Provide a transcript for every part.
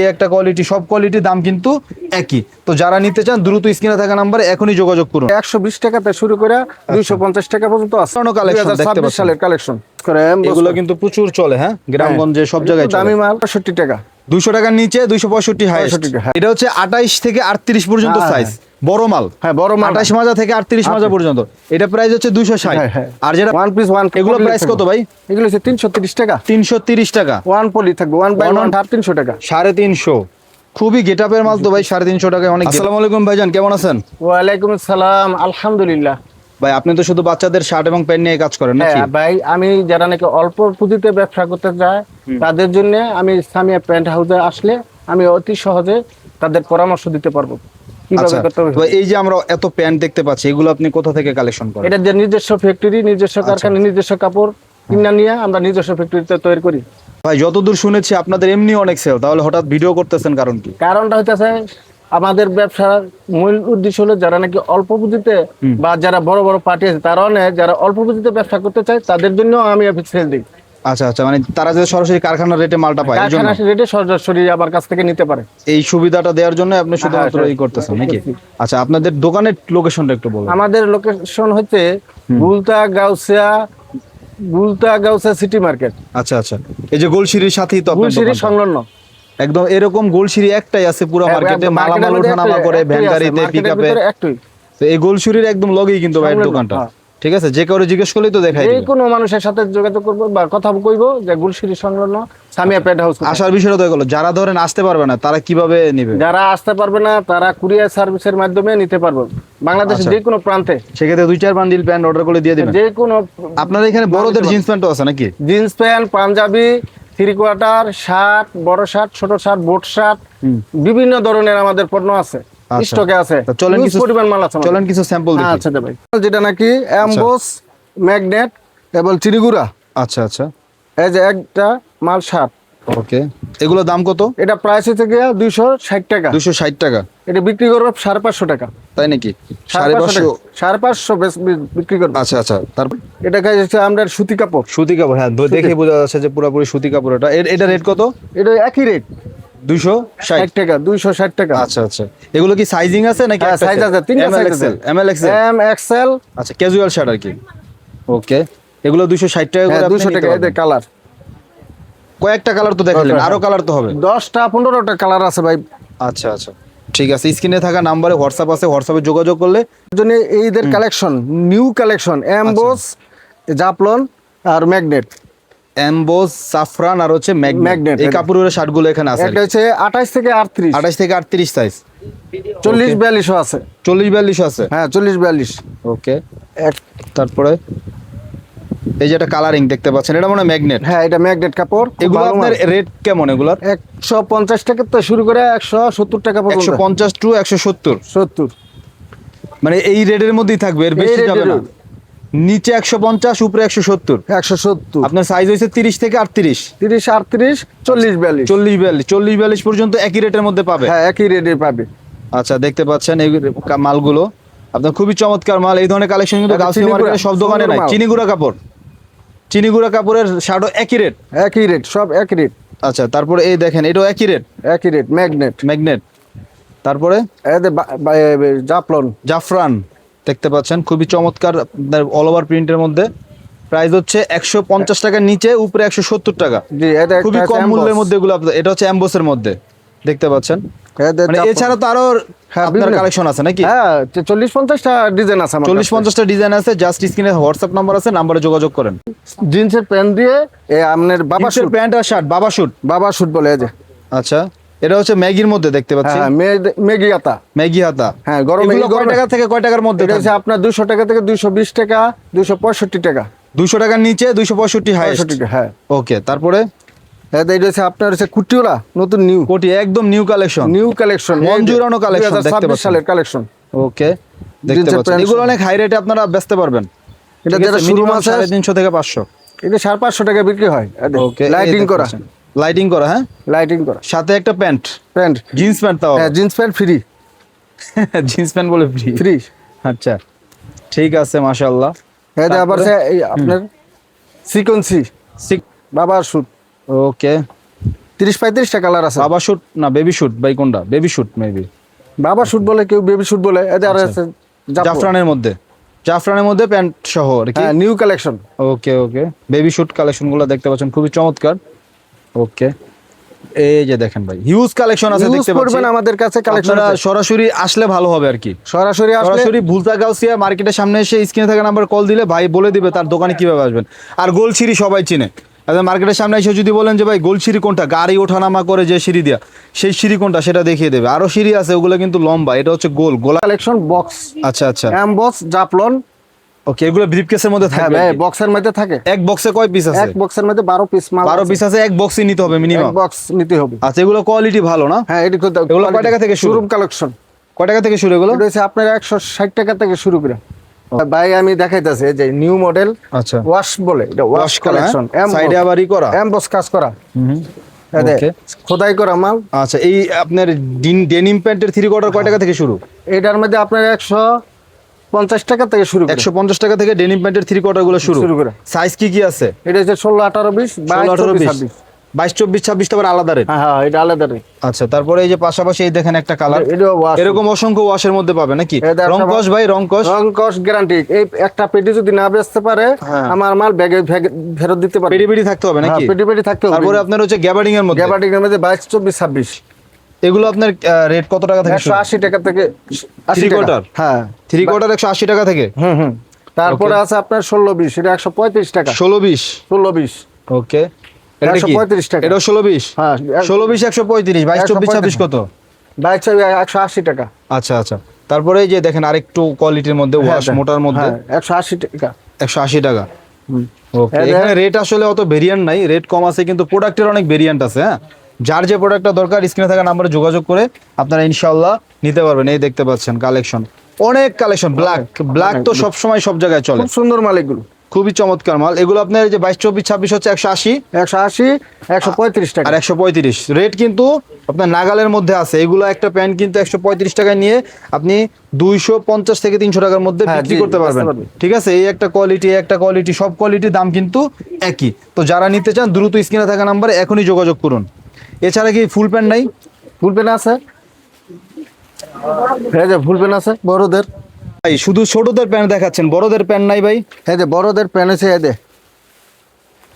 এই একটা কোয়ালিটি, সব কোয়ালিটির দাম কিন্তু একই। তো যারা নিতে চান দ্রুত স্ক্রিনে থাকা নাম্বারে এখনই যোগাযোগ করুন। 120 টাকাতে শুরু করে 250 টাকা পর্যন্ত আছে। কালেকশন দেখতে 2026 পাচ্ছেন, সালের কালেকশন এগুলো কিন্তু প্রচুর চলে। হ্যাঁ, গ্রামগঞ্জে সব জায়গায় চলে। দামি মাল 65 টাকা, 200 টাকার নিচে 265 হাইয়েস্ট। এটা হচ্ছে 28 থেকে 38 পর্যন্ত সাইজ, বড় মাল। হ্যাঁ, বড় মাল 28 মাজা থেকে 38 মাজা পর্যন্ত। এটা প্রাইস হচ্ছে 260। আর যেটা ওয়ান পিস এগুলো প্রাইস কত ভাই? এগুলো হচ্ছে 330 টাকা। 330 টাকা। ওয়ান পলি থাকবে, 1 বাই 1 300 টাকা। 350। খুবই গেটআপের মাল তো ভাই, 350 টাকায় অনেক। আসসালামু আলাইকুম ভাইজান, কেমন আছেন? ওয়ালাইকুম আসসালাম, আলহামদুলিল্লাহ। ভাই আপনি তো শুধু বাচ্চাদের শার্ট এবং প্যান্ট নিয়ে কাজ করেন নাকি? হ্যাঁ ভাই, আমি যারা নাকি অল্প পুঁজিতে ব্যবসা করতে চায় তাদের জন্য আমি সামিয়া প্যান্ট হাউসে আসলে আমি অতি সহজে তাদের পরামর্শ দিতে পারবো কিভাবে করতে হবে। তো এই যে আমরা এত প্যান্ট দেখতে পাচ্ছি, এগুলো আপনি কোথা থেকে কালেকশন করেন? এটা যে নিজস্ব ফ্যাক্টরি, নিজস্ব কারখানা, নিজস্ব কাপড় কিনা নিয়ে আমরা নিজস্ব ফ্যাক্টরিতে তৈরি করি। ভাই যতদূর শুনেছি আপনাদের এমনি অনেক সেল, তাহলে হঠাৎ ভিডিও করতেছেন কারণ কি? কারণটা হইতেছে আমাদের ব্যবসার মূল উদ্দেশ্য হলো যারা নাকি অল্প পুঁজিতে বা যারা বড় বড় পার্টি আছে তারা যারা অল্প পুঁজিতে ব্যবসা করতে চায় তাদের জন্য আমি সেল দিই। আচ্ছা আচ্ছা, মানে তারা যে সরাসরি কারখানার রেটে মালটা পায়, এই জন্য কারখানার রেটে সরাসরি আমার কাছ থেকে নিতে পারে। এই সুবিধাটা দেওয়ার জন্য আপনি শুধুমাত্র এই করতেছেন নাকি? আচ্ছা, আপনাদের দোকানের লোকেশনটা একটু বলুন। আমাদের লোকেশন হচ্ছে গুলতা গাউসিয়া সিটি মার্কেট। আচ্ছা আচ্ছা, এই যে গোলশিরির সাথেই তো আপনার গুলশিরি দোকানটা? সংলগ্ন একদম এরকম গোলশিরি একটাই আছে পুরো মার্কেটে, মালামাল ওঠানামা করে ভ্যান গাড়িতে পিকআপে। একটাই তো এই গোলশিরির একদম লগেই কিন্তু ভাইয়ের দোকানটা। ঠিক আছে, যে কাউরে জিজ্ঞেস করলেই তো দেখাই যে দিবে। কোনো মানুষের সাথে যোগাযোগ করবো বা কথা কইবো যে গুলশিরি সংলগ্ন সামিয়া প্যান্ট হাউস। আসার বিষয়টা তো এগুলো, যারা ধরেন আসতে পারবে না তারা কিভাবে নেবে? যারা আসতে পারবে না তারা কুরিয়ার সার্ভিসের মাধ্যমে নিতে পারবে বাংলাদেশের যে কোনো প্রান্তে। সেক্ষেত্রে 2-4 বান্ডিল প্যান্ট অর্ডার করে দিয়ে দিবেন। যে কোনো আপনাদের এখানে বড়দের জিন্স প্যান্টও আছে নাকি? জিন্স প্যান্ট, পাঞ্জাবি, 3/4 শার্ট, বড় শার্ট, ছোট শার্ট, বোট শার্ট, বিভিন্ন ধরনের আমাদের পণ্য আছে, স্টকে আছে। চলেন হিউজ কিছু পরিমাণ মাল আছে। চলেন কিছু স্যাম্পল দেখি। আচ্ছা ভাই, যেটা নাকি এমবোস, ম্যাগনেট এবং চিনিগুড়া। আচ্ছা আচ্ছা, এই যে একটা মাল শার্ট। ওকে, এগুলো দাম কত? এটা প্রাইস হচ্ছে গিয়ে 260 টাকা। 260 টাকা। এটা বিক্রি করবে 550 টাকা। তাই নাকি? 550, 550 বিক্রি করবে। আচ্ছা আচ্ছা, তারপর এটা হচ্ছে আমরা সুতি কাপড়। সুতি কাপড়, হ্যাঁ দেখে বোঝা যাচ্ছে যে পুরোপুরি সুতি কাপড়। এটা রেট কত? এটা একই রেট, 260 টাকা, 260 টাকা। আচ্ছা আচ্ছা, এগুলো কি সাইজিং আছে নাকি? সাইজ আছে, তিনটা সাইজ আছে। M L XL. আচ্ছা, ক্যাজুয়াল শার্ট আর কি। ওকে, এগুলো 260 টাকা করে। 200 টাকা। এই কালার, কয়েকটা কালার তো দেখালেন, আরো কালার তো হবে। 10টা 15টা কালার আছে ভাই। আচ্ছা আচ্ছা, ঠিক আছে। স্ক্রিনে থাকা নাম্বারে হোয়াটসঅ্যাপ আছে, হোয়াটসঅ্যাপে যোগাযোগ করলে জন্য এইদের collection, new collection, emboss, Jaflong আর ম্যাগনেট। এমবোস, সাফরান আর হচ্ছে ম্যাগনেট, এই কাপড়ের শার্টগুলো এখানে আছে। এটা হচ্ছে 28 থেকে 38, 28 থেকে 38 সাইজ। 40-42 আছে। 40-42 আছে। হ্যাঁ, 40-42। ওকে, তারপরে এই যে একটা কালারিং দেখতে পাচ্ছেন, এটা মনে হয় ম্যাগনেট। হ্যাঁ, এটা ম্যাগনেট কাপড়। এগুলো আপনার রেট কেমন? এগুলোর 150 টাকা তো শুরু করে 170 টাকা পর্যন্ত। 150 টু 170। 70, মানে এই রেটের মধ্যেই থাকবে, এর বেশি যাবে না। নিচে 150, উপরে 170। 170। আপনার সাইজ হইছে 30 থেকে 38। 30, 38, 40-42। 40-42 পর্যন্ত একই রেটের মধ্যে পাবে। হ্যাঁ, একই রেটে পাবে। আচ্ছা, দেখতে পাচ্ছেন এই মালগুলো আপনার খুবই চমৎকার মাল। এই ধরনের কালেকশন কিন্তু গাউসিয়া মার্কেটে সব দোকানে নাই। চিনিগুড়া কাপড়, চিনিগুড়া কাপড়ের শার্টও একই রেট। একই রেট, সব একই রেট। আচ্ছা, তারপরে এই দেখেন, এটাও একই রেট। একই রেট, ম্যাগনেট। তারপরে জাফলন, জাফরান দেখতে পাচ্ছেন, খুবই চমৎকার অল ওভার প্রিন্টের মধ্যে। প্রাইস হচ্ছে 150 টাকার নিচে, উপরে 170 টাকা। জি, এটা খুবই কম মূল্যের মধ্যে এগুলো। এটা হচ্ছে এমবোসের মধ্যে দেখতে পাচ্ছেন। মানে এছাড়া তো আরো আপনার কালেকশন আছে নাকি? হ্যাঁ, 40-50টা ডিজাইন আছে। 40-50টা ডিজাইন আছে। জাস্ট স্ক্রিনে হোয়াটসঅ্যাপ নাম্বার আছে, নাম্বারে যোগাযোগ করেন। জিন্সের প্যান্ট দিয়ে আপনার বাবা জিন্সের প্যান্ট আর শার্ট, বাবা শুট বলে। এই যে আচ্ছা, এটা হচ্ছে ম্যাগির মধ্যে দেখতে পাচ্ছি। হ্যাঁ, ম্যাগি হাতা। ম্যাগি হাতা। হ্যাঁ, গরম। এগুলো কয় টাকা থেকে কয় টাকার মধ্যে? এটা হচ্ছে আপনার 200 টাকা থেকে 220 টাকা, 265 টাকা। 200 টাকার নিচে 265 হাইয়েস্ট। হ্যাঁ, ওকে, তারপরে এটা হচ্ছে আপনার হচ্ছে কুটিওলা, নতুন নিউ কোটি, একদম নিউ কালেকশন, মন জুড়ানো কালেকশন দেখতে 2026 সালের কালেকশন। ওকে, দেখতে পাচ্ছেন এগুলো অনেক হাই রেটে আপনারা বেচতে পারবেন। এটা যেটা শুরু আছে 350 থেকে 500। এটা 550 টাকা বিক্রি হয়। ওকে, লাইটিং করা, হ্যাঁ, লাইটিং করা, সাথে একটা প্যান্ট, জিন্স প্যান্ট। তাও হ্যাঁ, jeans pant free. Jeans pant বলে ফ্রি। আচ্ছা, ঠিক আছে, মাশাআল্লাহ। এটা আবার আপনার সিকোয়েন্সি বাবার শুট। ওকে, 30-35টা কালার আছে। বাবা শুট না বেবি শুট ভাই, কোনটা বেবি শুট? মেবি বাবা শুট বলে, কেউ বেবি শুট বলে। এদের আর আছে জাফরানের মধ্যে, জাফরানের মধ্যে প্যান্ট সহ আর কি। হ্যাঁ, নিউ কালেকশন। ওকে ওকে, বেবি শুট কালেকশনগুলো দেখতে পাচ্ছেন, খুবই চমৎকার। ওকে, এই যে দেখেন ভাই, হিউজ কালেকশন আছে দেখতে পাচ্ছেন আমাদের কাছে কালেকশন। আপনারা সরাসরি আসলে ভালো হবে আর কি। সরাসরি ভুলতা গাউসিয়া মার্কেটের সামনে এসে স্ক্রিনে থাকা নাম্বার কল দিলে ভাই বলে দিবে তার দোকানে কিভাবে আসবেন। আর গোলছিরি সবাই চিনে, মার্কেটের সামনে এসে যদি বলেন যে ভাই গোলছিরি কোনটা, গাড়ি ওঠানামা করে যে সিঁড়ি দেয়া, সেই সিঁড়ি কোনটা সেটা দেখিয়ে দেবে। আরো সিঁড়ি আছে, ওগুলো কিন্তু লম্বা, এটা হচ্ছে গোলা কালেকশন বক্স। আচ্ছা আচ্ছা, এমবস জাফলন। ওকে, এগুলো ব্রিফকেসের মধ্যে থাকবে? হ্যাঁ, বক্সের মধ্যে থাকে। এক বক্সে কয় পিস আছে? এক বক্সের মধ্যে 12 পিস মাল। 12 পিস আছে, এক বক্সই নিতে হবে মিনিমাম। এক বক্স নিতে হবে। আচ্ছা, এগুলো কোয়ালিটি ভালো না? হ্যাঁ, এগুলো কয় টাকা থেকে শুরু? Showroom collection. কয় টাকা থেকে শুরু এগুলো? এটা হচ্ছে আপনার 160 টাকা থেকে শুরু করে। ভাই আমি দেখাইতাছি যে নিউ মডেল। আচ্ছা, ওয়াশ বলে, এটা ওয়াশ কালেকশন। সাইডে আবার ই করা, এমবস কাজ করা। ওকে, খোদাই করা মাল। আচ্ছা, এই আপনার ডেনিম প্যান্টের 3 কোয়ার্টার কয় টাকা থেকে শুরু? এটার মধ্যে আপনার 150 টাকা থেকে শুরু করে। 150 টাকা থেকে ডেনিম প্যান্টের 3 কোয়ার্টার গুলো শুরু করে। সাইজ কি কি আছে? এটা হচ্ছে 16, 18, 20, 22, 24, 26 তারপর আলাদা রেট। হ্যাঁ, এটা আলাদা রেট। আচ্ছা, তারপরে এই যে পাশাপাশি এই দেখেন একটা কালার, এরকম অসংখ্য ওয়াশের মধ্যে পাবে নাকি? রংকশ ভাই, রংকশ গ্যারান্টি। এই একটা পেটি যদি না বেচতে পারে, আমার মাল ব্যাগে ফেরত দিতে পারে। পেটি থাকতে হবে নাকি? পেটি থাকতে হবে। তারপরে আপনার হচ্ছে গ্যাবার্ডিং এর মধ্যে, 22, 24, 26। এগুলো আপনার রেট কত টাকা থেকে? 180 টাকা থেকে 3 কোয়ার্টার। হ্যাঁ, 3 কোয়ার্টার 180 টাকা থেকে। তারপরে আছে আপনার 16, 20, এটা 135 টাকা। 16, 20, 16, 20। ওকে, এটা কি? 135 টাকা। এটা 16, 20। হ্যাঁ, 16, 20, 135, 22, 24, 26 কত? 22, 180 টাকা। আচ্ছা আচ্ছা, তারপরে এই যে দেখেন আরেকটু কোয়ালিটির মধ্যে ওয়াশ মোটার মধ্যে, 180 টাকা। 180 টাকা। ওকে, এখানে রেট আসলে অত ভেরিয়েন্ট নাই, রেট কম আছে, কিন্তু প্রোডাক্টের অনেক ভেরিয়েন্ট আছে। হ্যাঁ, যার যে প্রোডাক্টটা দরকার স্ক্রিনে থাকা নম্বরে যোগাযোগ করে আপনারা ইনশাআল্লাহ নিতে পারবেন। এই দেখতে পাচ্ছেন কালেকশন, অনেক কালেকশন। ব্ল্যাক তো সব সময় সব জায়গায় চলে, খুব সুন্দর মাল এগুলো, খুবই চমৎকার মাল। এগুলো আপনার এই যে 22, 24, 26 হচ্ছে 180, 135 টাকা আর 135 রেট কিন্তু আপনার নাগালের মধ্যে আছে। এগুলো একটা প্যান্ট কিন্তু 135 টাকায় নিয়ে আপনি 250 থেকে 300 টাকার মধ্যে বিক্রি করতে পারবেন। ঠিক আছে, এই একটা কোয়ালিটি, সব কোয়ালিটির দাম কিন্তু একই। তো যারা নিতে চান দ্রুত স্ক্রিনে থাকা নাম্বারে এখনই যোগাযোগ করুন। এছাড়া কি ফুল প্যান্ট নাই? ফুল প্যান্ট আছে, হ্যাঁ যে ফুল প্যান্ট আছে বড়দের। ভাই শুধু ছোটদের প্যান্ট দেখাচ্ছেন, বড়দের প্যান্ট নাই ভাই? হ্যাঁ যে বড়দের প্যান্ট আছে। এই যে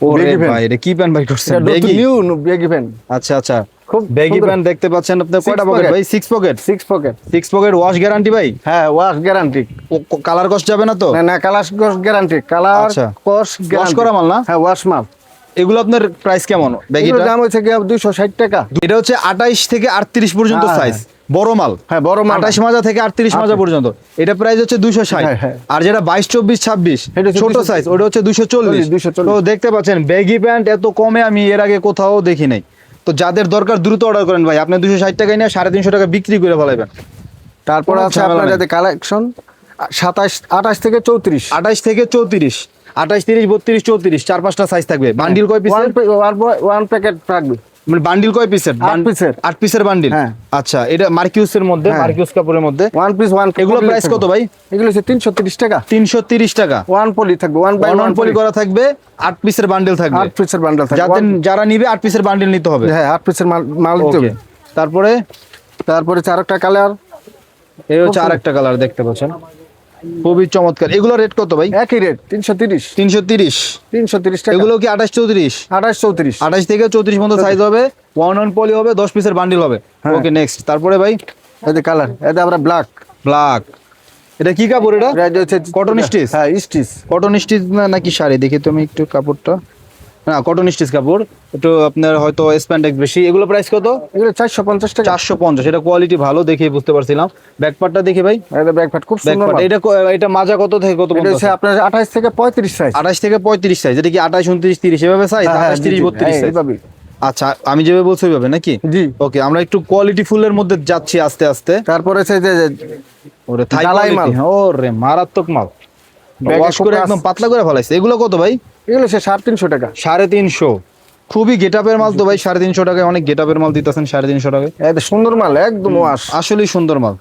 ওরে ভাই, এটা কি প্যান্ট ভাই করছেন? New baggy pant. আচ্ছা আচ্ছা, খুব বেগি প্যান্ট দেখতে পাচ্ছেন। আপনার কয়টা পকেট ভাই? 6 পকেট। 6 পকেট, ওয়াশ গ্যারান্টি ভাই? হ্যাঁ, ওয়াশ গ্যারান্টি। কালার কষ্ট যাবে না তো? না, কালার কষ্ট গ্যারান্টি। কালার কষ্ট ওয়াশ করা মাল না? হ্যাঁ, ওয়াশ মাল। এগুলো আপনার প্রাইস কেমন? বেগিটার দাম হচ্ছে 260 টাকা। এটা হচ্ছে 28 থেকে 38 পর্যন্ত সাইজ, বড় মাল। হ্যাঁ, বড় মাল 28 মাজা থেকে 38 মাজা পর্যন্ত। এটা প্রাইস হচ্ছে 260। আর যেটা 22, 24, 26 ছোট সাইজ, ওটা হচ্ছে 240। তো দেখতে পাচ্ছেন বেগি প্যান্ট এত কমে আমি এর আগে কোথাও দেখি নাই। তো যাদের দরকার দ্রুত অর্ডার করেন ভাই, আপনি 260 টাকায় নিয়ে 350 টাকা বিক্রি করে ফেলাইবেন। তারপর আছে আপনার যাতে কালেকশন 28 থেকে 34, 28 থেকে 34, 28, 30, 32, 34, 4-5টা সাইজ থাকবে। বান্ডিল কয় পিসের? ওয়ান প্যাকেট থাকবে। মানে বান্ডিল কয় পিসের? 8 পিসের বান্ডিল। আচ্ছা, এটা মার্কিউসের মধ্যে, মার্কিউস কাপড়ের মধ্যে ওয়ান পিস। এগুলো প্রাইস কত ভাই? এগুলো হচ্ছে 330 টাকা। 330 টাকা। ওয়ান পলি থাকবে, ওয়ান পলি করা থাকবে, 8 পিসের বান্ডিল থাকবে। 8 পিসের বান্ডেল থাকবে। যারা নিবে 8 পিসের বান্ডিল নিতে হবে। হ্যাঁ, 8 পিসের মাল নিতে হবে। তারপরে আরেকটা কালার, এই হচ্ছে আরেকটা কালার দেখতে পাচ্ছেন, খুবই চমৎকার। এগুলো রেট কত ভাই? একই রেট, 330। 330 টাকা। এগুলো কি 28, 34? 28 থেকে 34 পর্যন্ত সাইজ হবে, ওয়ান পলি হবে, 10 পিসের বান্ডিল হবে। ওকে, নেক্সট। তারপরে ভাই এই যে কালার, এটা আমরা ব্ল্যাক। এটা কি কাপড়? এটা হচ্ছে কটন স্টিচ। হ্যাঁ, স্টিচ। কটন স্টিচ নাকি শাড়ি? দেখি তুমি একটু কাপড়টা। না, কটন স্টিচ কাপড়, একটু আপনার হয়তো স্প্যান্ডেক্স বেশি। এগুলো প্রাইস কত? এগুলো 450 টাকা। 450। এটা কোয়ালিটি ভালো দেখে বুঝতে পারছিলাম। ব্যাকপার্টটা দেখি ভাই। এটা ব্যাকপার্ট খুব সুন্দর। এটা মাজা কত থেকে কত পর্যন্ত? এটা আপনার 28 থেকে 35 সাইজ। 28 থেকে 35 সাইজ। এটা কি 28, 29, 30 এভাবে সাইজ? 28, 30, 32 সাইজ। আচ্ছা, আমি যেভাবে বলছি ওইভাবে নাকি? জি। ওকে, আমরা একটু কোয়ালিটি ফুলের মধ্যে যাচ্ছি আস্তে আস্তে। তারপরে আছে যে ওরে থাই মাল। ওরে মারাত্মক মাল, ওয়াশ করে একদম পাতলা করে ফেলাইছে। এগুলো কত ভাই? এগুলো 350 টাকা। 350। খুবই গেটআপের মাল তো ভাই, 350 টাকায় অনেক গেটআপের মাল দিতেছেন 350 টাকায়। এটা সুন্দর মাল, একদম ওয়াশ, আসলেই সুন্দর মাল।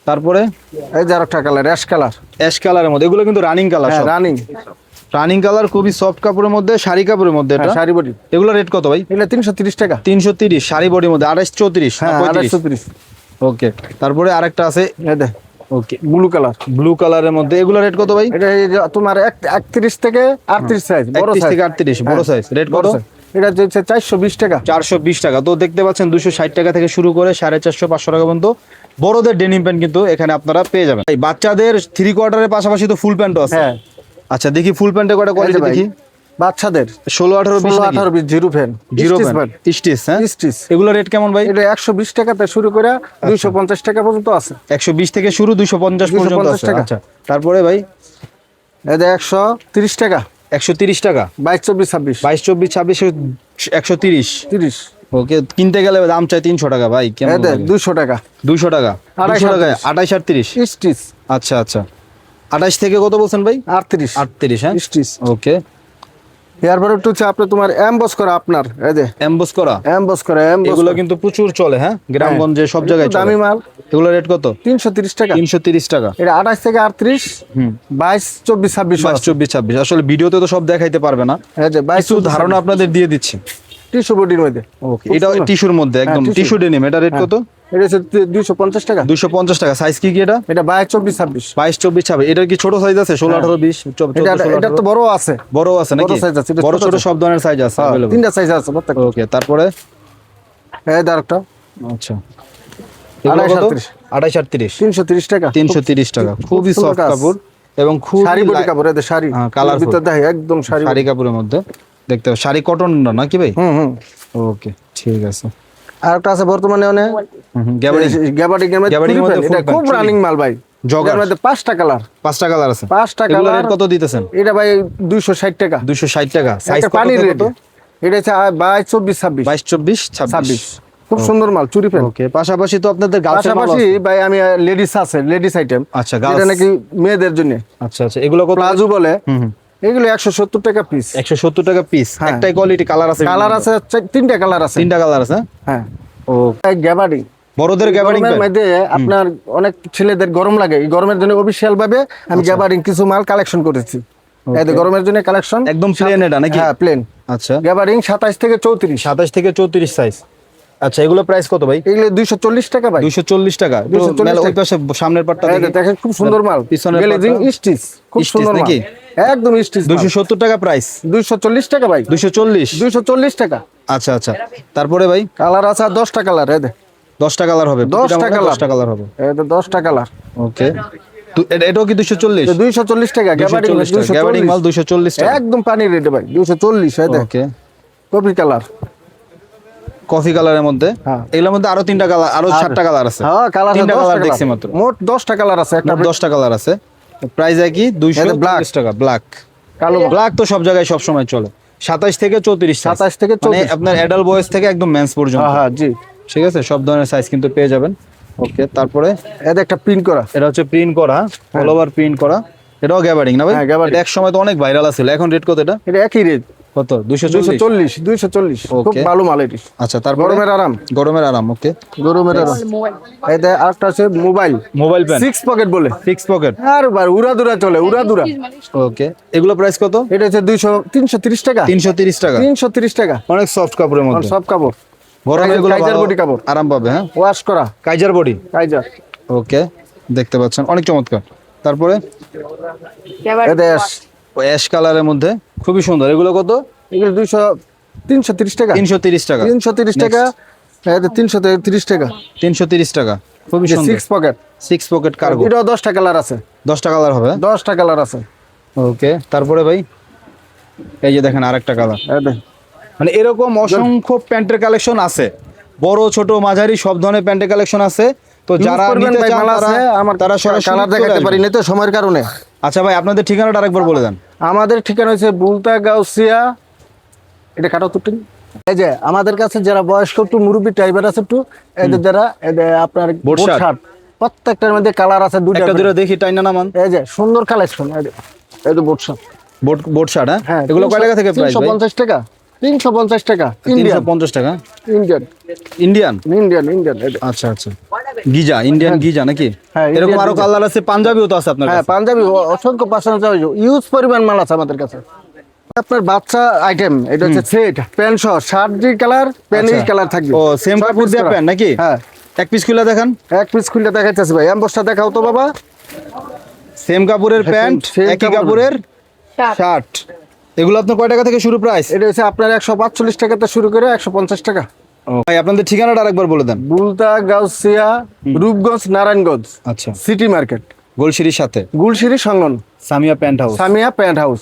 তারপরে এই যে আরেকটা কালার, অ্যাশ কালারের মধ্যে। এগুলো কিন্তু running colour, running running colour, খুবই সফট কাপড়ের মধ্যে, শাড়ি কাপড়ের মধ্যে এটা। শাড়ি বডি। এগুলো রেট কত ভাই? এগুলো 330 টাকা। 330 শাড়ি বডির মধ্যে, 28 34 হ্যাঁ 35। 38 ওকে, তারপরে আরেকটা আছে এই দেখ ওকে ব্লু কালার। ব্লু কালারের মধ্যে, এগুলো রেট কত ভাই? এটা এই যে তোমার 31 থেকে 38 সাইজ, বড় 31 সাইজ। থেকে 38 বড় সাইজ, রেট কত? এটা হচ্ছে 420 টাকা। 420 টাকা। তো দেখতে পাচ্ছেন 260 টাকা থেকে শুরু করে 450 500 টাকা পর্যন্ত বড়দের ডেনিম প্যান্ট কিন্তু এখানে আপনারা পেয়ে যাবেন। এই বাচ্চাদের 3 কোয়ার্টারের পাশাপাশি তো ফুল প্যান্টও আছে। হ্যাঁ আচ্ছা দেখি ফুল প্যান্টের কয়টা কোয়ালিটি দেখি। বাচ্চাদের 16 18 20 নাকি? 18 20 zero fan. Zero pant stitch, হ্যাঁ স্টিচ। এগুলো রেট কেমন ভাই? এটা 120 টাকা থেকে শুরু করে 250 টাকা পর্যন্ত আছে। 120 থেকে শুরু 250 পর্যন্ত আছে। টাকা। আচ্ছা তারপরে ভাই এটা 130 টাকা। 130 টাকা। 22 24 26 22 24 26 130। 30। ওকে, কিনতে গেলে দাম চাই 300 টাকা ভাই, কেমন এটা লাগে? 200 টাকা। 200 টাকা। 200 টাকা 28 38। স্টিচ। আচ্ছা আচ্ছা, 28 থেকে কত বলছেন ভাই? 38 38, হ্যাঁ স্টিচ। ওকে। এরপর একটু হচ্ছে আপনার তোমার এমবস করা আপনার এই যে এমবস করা, এমবস করা এমবস এগুলো কিন্তু প্রচুর চলে, হ্যাঁ গ্রামগঞ্জে সব জায়গায় চলে। দামি মাল। এগুলো রেট কত? 330 টাকা। 330 টাকা। এটা 28 থেকে 38 হুম 22 24 26 22 24 26। আসলে ভিডিওতে তো সব দেখাইতে পারবে না, এই যে 22 কিছু ধারণা আপনাদের দিয়ে দিচ্ছি। টিস্যু বডির মধ্যে। ওকে, এটা টিস্যুর মধ্যে একদম tissue। টিস্যু ডেনিম, এটা রেট কত? এটা হচ্ছে 250 টাকা। 250 টাকা। সাইজ কি কি এটা? এটা 22 24 26। 22 24 26। এটার কি ছোট সাইজ আছে? 16 18 20 এটা এটা তো বড় আছে। বড় আছে নাকি? বড় size আছে, এটা বড় ছোট ছোট আছে। সব ধরনের সাইজ আছে available। তিনটা সাইজ আছে প্রত্যেকটা। ওকে, তারপরে এই আরেকটা আচ্ছা এগুলো কত? 28 38। 330 টাকা। 330 টাকা। খুবই সুন্দর সফট কাজ। কাপড় এবং খুব শাড়ি বডি কাপড় এদের শাড়ি। হ্যাঁ, colourful। ভিতর দেখে একদম শাড়ি। শাড়ি কাপড়ের মধ্যে দেখতে হবে। শাড়ি কটন না নাকি ভাই? হুম। ওকে ঠিক আছে। আরেকটা আছে বর্তমানে অনেক গ্যাবারিং। গ্যাবার্ডিং এর মধ্যে গ্যাবার্ডিং এর মধ্যে এটা full খুব pant, রানিং মাল ভাই। জগার। এর মধ্যে 5টা কালার। 5টা কালার আছে। 5টা এগুলো কালার। রেট কত দিতেছেন? এটা ভাই 260 টাকা। 260 টাকা। সাইজ একটা কত পানির থেকে রেট। কত? এটা হচ্ছে 22 24 26। 22 24 26। 26। খুব সুন্দর মাল, চুরি প্যান্ট। ওকে, পাশাপাশি তো আপনাদের গার্লসের মাল পাশাপাশি আছে। ভাই আমি লেডিস আছে, লেডিস আইটেম। আচ্ছা এটা গার্লস। নাকি মেয়েদের জন্য। আচ্ছা আচ্ছা, এগুলো কত? প্লাজো বলে। হুম এগুলো 170 টাকা পিস। 170 টাকা পিস। হ্যাঁ। একটাই কোয়ালিটি কালার আছে? কালার আছে 3টা কালার আছে। 3টা কালার আছে। হ্যাঁ। ও গ্যাবার্ডিং। বড়দের গ্যাবারিং গরমের মধ্যে আপনার অনেক ছেলেদের গরম লাগে, এই গরমের জন্য অফিশিয়াল ভাবে আমি গ্যাবার্ডিং কিছু মাল কালেকশন করেছি। এই যে গরমের জন্য কালেকশন একদম প্লেন এটা নাকি? হ্যাঁ প্লেন। আচ্ছা, গ্যাবার্ডিং 27 থেকে 34। 27 থেকে 34 সাইজ। আচ্ছা, এগুলো প্রাইস কত ভাই? এগুলো 240 টাকা ভাই। 240 টাকা। 240 মেলা ওই টাকা। পাশে সামনের পাটটা এই যে দেখি। দেখেন খুব সুন্দর মাল। পিছনের গ্লেজিং পাটটা। স্টিচ খুব Stitch সুন্দর নাকি? মাল। একদম স্টিচ। 270 টাকা প্রাইস। 240 টাকা ভাই। 240। 240 টাকা। আচ্ছা আচ্ছা, তারপরে ভাই কালার আছে 10টা কালার। এই যে 10টা কালার হবে। 10টা কালার। 10টা কালার হবে। এই যে 10টা কালার। ওকে, এটাও কি 240? 240 টাকা গ্যাবার্ডিং। 240 টাকা। গ্যাবারিং মাল 240 টাকা। একদম পানির রেট ভাই। 240। এই যে ওকে, কপি কালার। কফি কালারের মধ্যে। হ্যাঁ। এগুলোর মধ্যে আরো 3টা কালার, আরো 7টা কালার আছে। হ্যাঁ কালার 3টা কালার দেখছি মাত্র। মোট 10টা কালার আছে। একটা 10টা কালার আছে। প্রাইস একই এটা 240 টাকা। ব্ল্যাক। কালো। ব্ল্যাক তো সব জায়গায় সব সময় চলে। 27 থেকে 34 size। 27 থেকে মানে 34। আপনার অ্যাডাল্ট বয়স থেকে একদম মেন্স পর্যন্ত। হ্যাঁ জি। ঠিক আছে, সব ধরনের সাইজ কিন্তু পেয়ে যাবেন। ওকে, তারপরে এটা একটা প্রিন্ট করা। এটা হচ্ছে প্রিন্ট করা, অল ওভার প্রিন্ট করা। এটাও গ্যাবারিং না ভাই? হ্যাঁ, gathering। এটা এক সময় তো অনেক ভাইরাল ছিল। এখন রেট কত এটা? এটা একই রেট। কত? 240। 240। খুব Okay। ভালো মাল এটি। আচ্ছা, তারপরে গরমের আরাম। গরমের আরাম। ওকে, গরমের আরাম। এটা আরেকটা আছে মোবাইল। মোবাইল প্যান 6 পকেট বলে। 6 পকেট। আর ভাই উড়াদুরা চলে, উড়াদুরা। ওকে, এগুলো প্রাইস কত? এটা হচ্ছে 330 টাকা। 330 টাকা। 330 টাকা। অনেক সফট কাপড়ের আর মধ্যে। সব কাপড়। গরমে এগুলো কাইজার ভালো বডি কাপড়। আরাম পাবে। হ্যাঁ, ওয়াশ করা। Kaiser body. কাইজার। ওকে, দেখতে পাচ্ছেন অনেক চমৎকার। তারপরে এটা অ্যাশ। ও অ্যাশ কালারের মধ্যে খুবই সুন্দর। এগুলো কত? এগুলো 330 টাকা। 330 টাকা। 330 টাকা। এটা 330 টাকা। 330 টাকা। খুবই সুন্দর। 6 পকেট। 6 pocket cargo. এটাও 10টা কালার আছে। 10টা কালার হবে। 10টা কালার আছে। ওকে, তারপরে ভাই এই যে দেখেন আরেকটা কালার। এটা মানে এরকম অসংখ্য প্যান্টের কালেকশন আছে, বড় ছোট মাঝারি সব ধরনের প্যান্টের কালেকশন আছে। তো যারা নিতে চান তারা সরাসরি কালার চলে দেখাতে আসবেন। পারি না তো সময়ের কারণে। আচ্ছা ভাই, আপনাদের ঠিকানাটা আরেকবার বলে দেন। আমাদের ঠিকানা হচ্ছে বুলতা গাউসিয়া। এটা কাটা তুটেন। এই যে আমাদের কাছে যারা বয়স্ক একটু মুরব্বী টাইপের আছে একটু, এদের যারা আপনার বোট শার্ট। শার্ট প্রত্যেকটার মধ্যে কালার আছে দুইটা একটা করে। দুটো দেখি, টাইনা নামান। এই যে সুন্দর কালেকশন। এই যে বোট শার্ট। Boat shirt. হ্যাঁ, এগুলো কয় টাকা থেকে প্রাইস ভাই? 350 টাকা। 350 টাকা। ইন্ডিয়ান। 350 টাকা। ইন্ডিয়ান। ইন্ডিয়ান। ইন্ডিয়ান। ইন্ডিয়ান। আচ্ছা আচ্ছা, গিজা, ইন্ডিয়ান গিজা নাকি? হ্যাঁ, এরকম Indian আরো গিজা। কালার আছে, পাঞ্জাবিও তো আছে আপনার হ্যাঁ কাছে। পাঞ্জাবি অসংখ্য পার্সেন্ট ইউজ পরিমাণ মাল আছে আমাদের কাছে। আপনার বাচ্চা আইটেম, এটা হচ্ছে সেট প্যান্ট সহ, শার্ট যে কালার প্যান্ট এই আচ্ছা। কালার থাকবে। ও সেম 6 কাপড় piece দিয়ে করা। প্যান্ট নাকি? হ্যাঁ এক পিস খুলে দেখান। এক পিস খুলে দেখাইতেছি ভাই, এমবসটা দেখাও তো বাবা। সেম কাপড়ের প্যান্ট, same একই কাপড়ের কাপড়ের শার্ট। এগুলো আপনার কয় টাকা থেকে শুরু প্রাইস? এটা হচ্ছে আপনার 145 টাকাতে শুরু করে 150 টাকা। ভাই আপনাদের ঠিকানাটা আরেকবার বলে দেন। বুলতা, গাউসিয়া, রূপগঞ্জ, নারায়ণগঞ্জ আচ্ছা, সিটি মার্কেট, গোলশিরির সাথে গুলশিরি সংলগ্ন Samia pant house. Samia pant house.